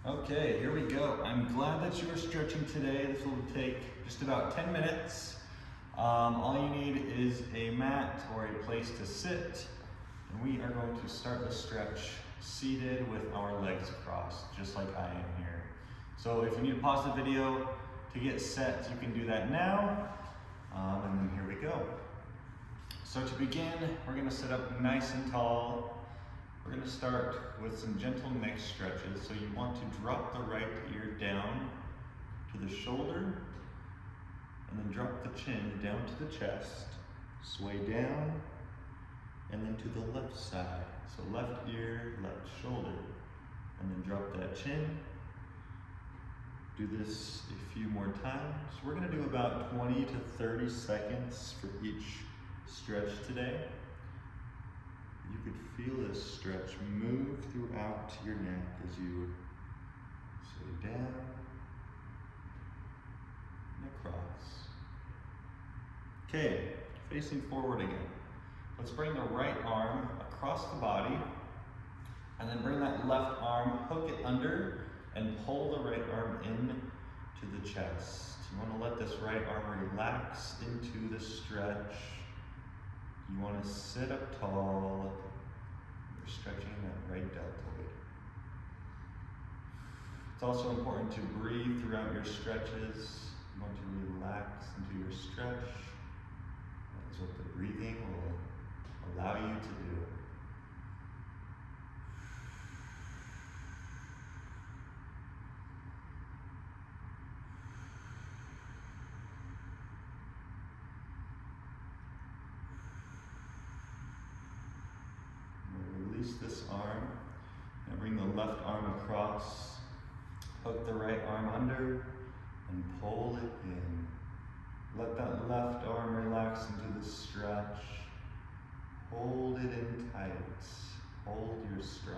Okay, here we go. I'm glad that you are stretching today. This will take just about 10 minutes. All you need is a mat or a place to sit. And we are going to start the stretch seated with our legs crossed, just like I am here. So if you need to pause the video to get set, you can do that now. And then here we go. So to begin, we're gonna sit up nice and tall. We're going to start with some gentle neck stretches. So you want to drop the right ear down to the shoulder and then drop the chin down to the chest, sway down, and then to the left side. So left ear, left shoulder, and then drop that chin. Do this a few more times. We're going to do about 20 to 30 seconds for each stretch today. You could feel this stretch move throughout your neck as you sway down and across. Okay, facing forward again. Let's bring the right arm across the body and then bring that left arm, hook it under and pull the right arm in to the chest. You want to let this right arm relax into the stretch. You want to sit up tall. You're stretching that right deltoid. It's also important to breathe throughout your stretches. You want to relax into your stretch. That is what the breathing will allow you to do. Release this arm and bring the left arm across. Hook the right arm under and pull it in. Let that left arm relax into the stretch. Hold it in tight. Hold your stretch.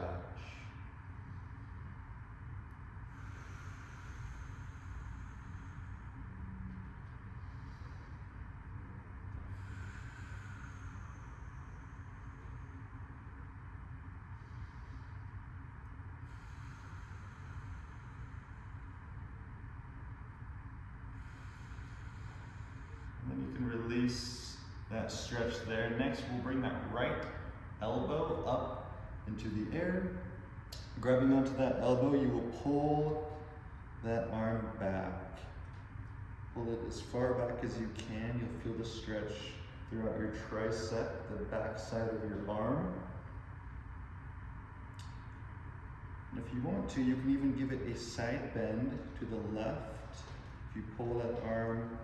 Then you can release that stretch there. Next, we'll bring that right elbow up into the air. Grabbing onto that elbow, you will pull that arm back. Pull it as far back as you can. You'll feel the stretch throughout your tricep, the back side of your arm. And if you want to, you can even give it a side bend to the left. If you pull that arm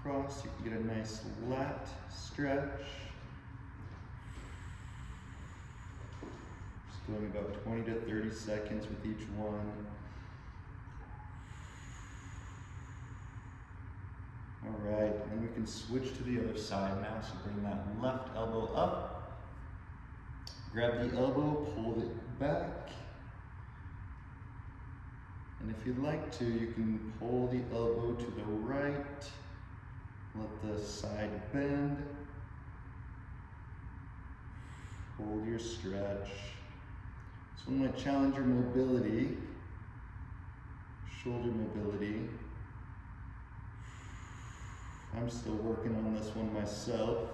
across, you can get a nice lat stretch. Just going about 20 to 30 seconds with each one. All right, and we can switch to the other side now. So bring that left elbow up. Grab the elbow, pull it back. And if you'd like to, you can pull the elbow to the right. Let the side bend. Hold your stretch. This one might challenge your mobility, shoulder mobility. I'm still working on this one myself.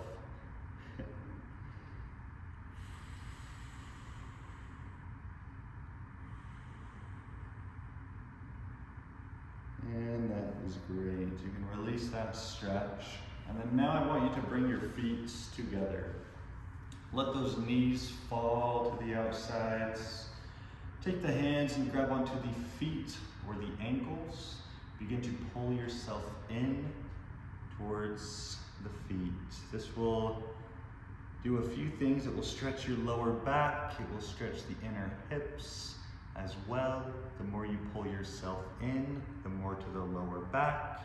And that is great. You can release that stretch. And then now I want you to bring your feet together. Let those knees fall to the outsides. Take the hands and grab onto the feet or the ankles. Begin to pull yourself in towards the feet. This will do a few things. It will stretch your lower back. It will stretch the inner hips as well. The more you pull yourself in, the more to the lower back.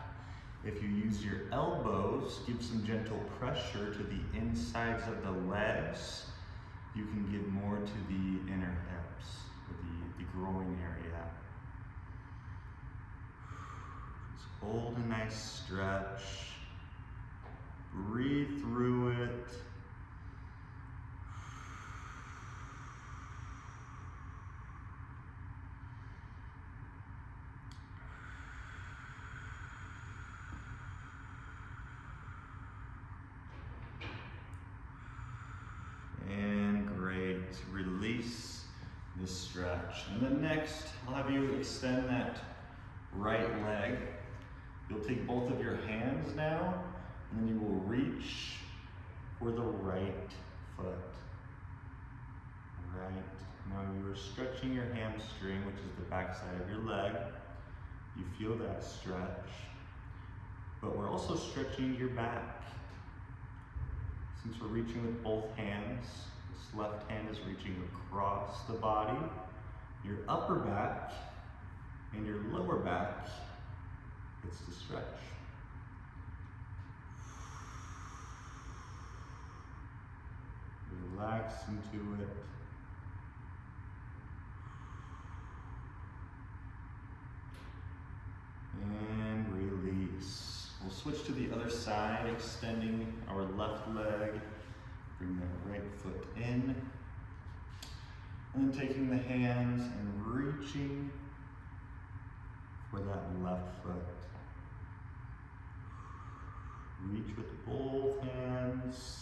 If you use your elbows, give some gentle pressure to the insides of the legs. You can give more to the inner hips, or the groin area. Just hold a nice stretch. Breathe through it. release the stretch. And then next, I'll have you extend that right leg. You'll take both of your hands now, and then you will reach for the right foot. Right. Now you are stretching your hamstring, which is the back side of your leg. You feel that stretch. But we're also stretching your back. Since we're reaching with both hands, this left hand is reaching across the body. Your upper back and your lower back gets to stretch. Relax into it. And release. We'll switch to the other side, extending our left leg. Bring that right foot in. And then taking the hands and reaching for that left foot. Reach with both hands.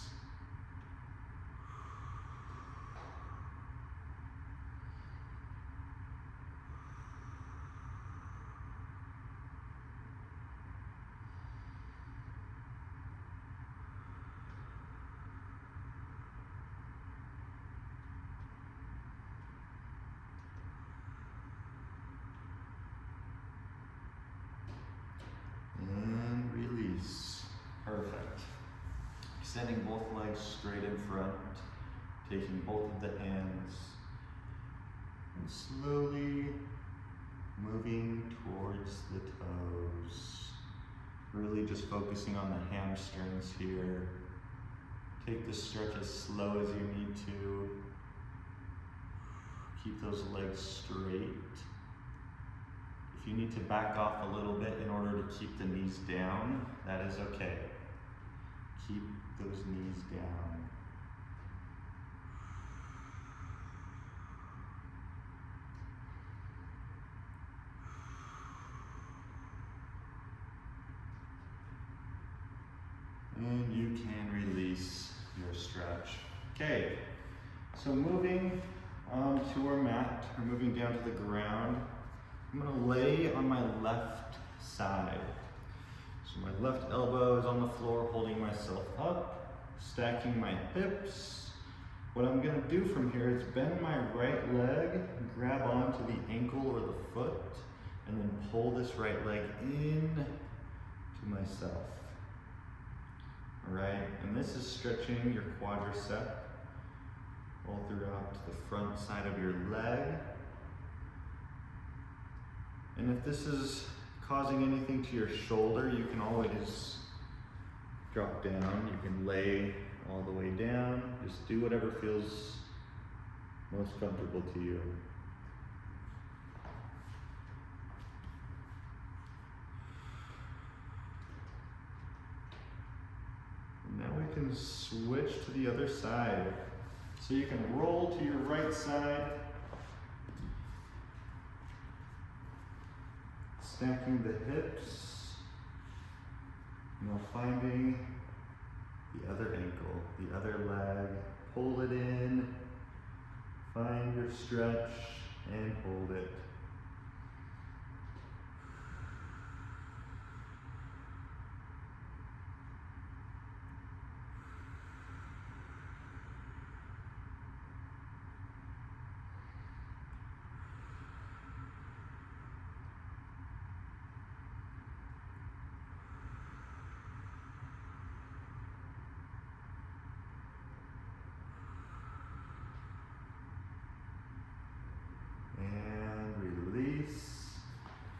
And release. Perfect. Extending both legs straight in front, taking both of the hands, and slowly moving towards the toes. Really just focusing on the hamstrings here. Take the stretch as slow as you need to. Keep those legs straight. If you need to back off a little bit in order to keep the knees down, that is okay. Keep those knees down. And you can release your stretch. Okay, so moving to our mat, or moving down to the ground, I'm gonna lay on my left side. So my left elbow is on the floor, holding myself up, stacking my hips. What I'm gonna do from here is bend my right leg, grab onto the ankle or the foot, and then pull this right leg in to myself. All right, and this is stretching your quadricep all throughout the front side of your leg. And if this is causing anything to your shoulder, you can always drop down. You can lay all the way down. Just do whatever feels most comfortable to you. Now we can switch to the other side. So you can roll to your right side, stacking the hips, now finding the other ankle, the other leg, pull it in, find your stretch, and hold it.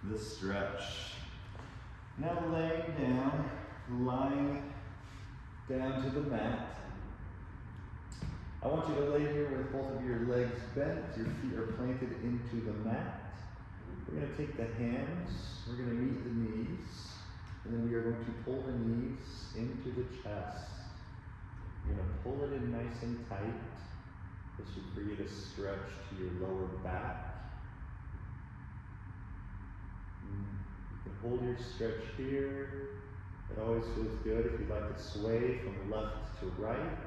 The stretch. Now laying down, lying down to the mat. I want you to lay here with both of your legs bent, your feet are planted into the mat. We're going to take the hands, we're going to meet the knees, and then we are going to pull the knees into the chest. You're going to pull it in nice and tight. This will create a stretch to your lower back. You can hold your stretch here. It always feels good if you'd like to sway from left to right.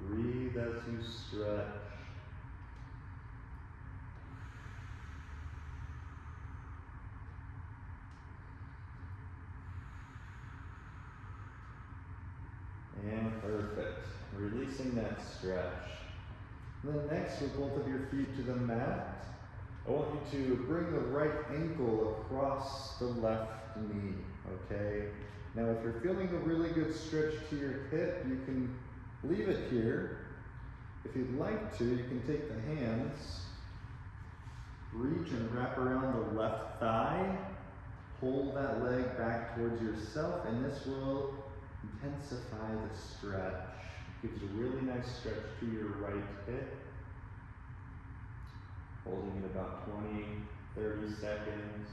Breathe as you stretch. And perfect. Releasing that stretch. And then next, with both of your feet to the mat, I want you to bring the right ankle across the left knee, okay? Now, if you're feeling a really good stretch to your hip, you can leave it here. If you'd like to, you can take the hands, reach and wrap around the left thigh, pull that leg back towards yourself, and this will intensify the stretch. Gives a really nice stretch to your right hip. Holding it about 20, 30 seconds.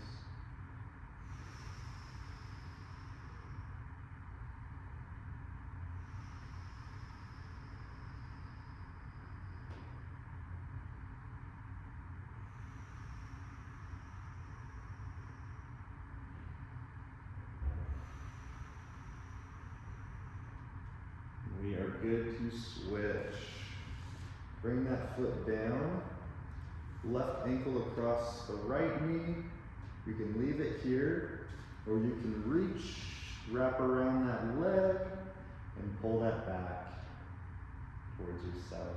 We are good to switch. Bring that foot down. Left ankle across the right knee. You can leave it here, or you can reach, wrap around that leg, and pull that back towards yourself.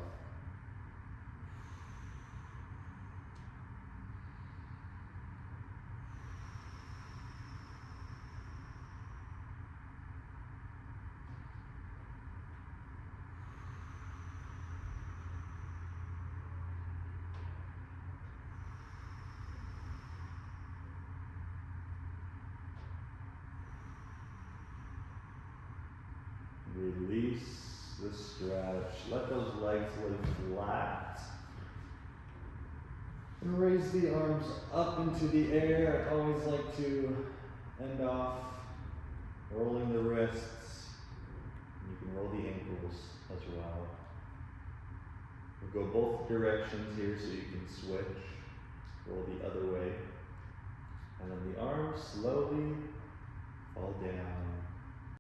Release the stretch. Let those legs lay flat. And raise the arms up into the air. I always like to end off rolling the wrists. You can roll the ankles as well. We'll go both directions here so you can switch. Roll the other way. And then the arms slowly fall down.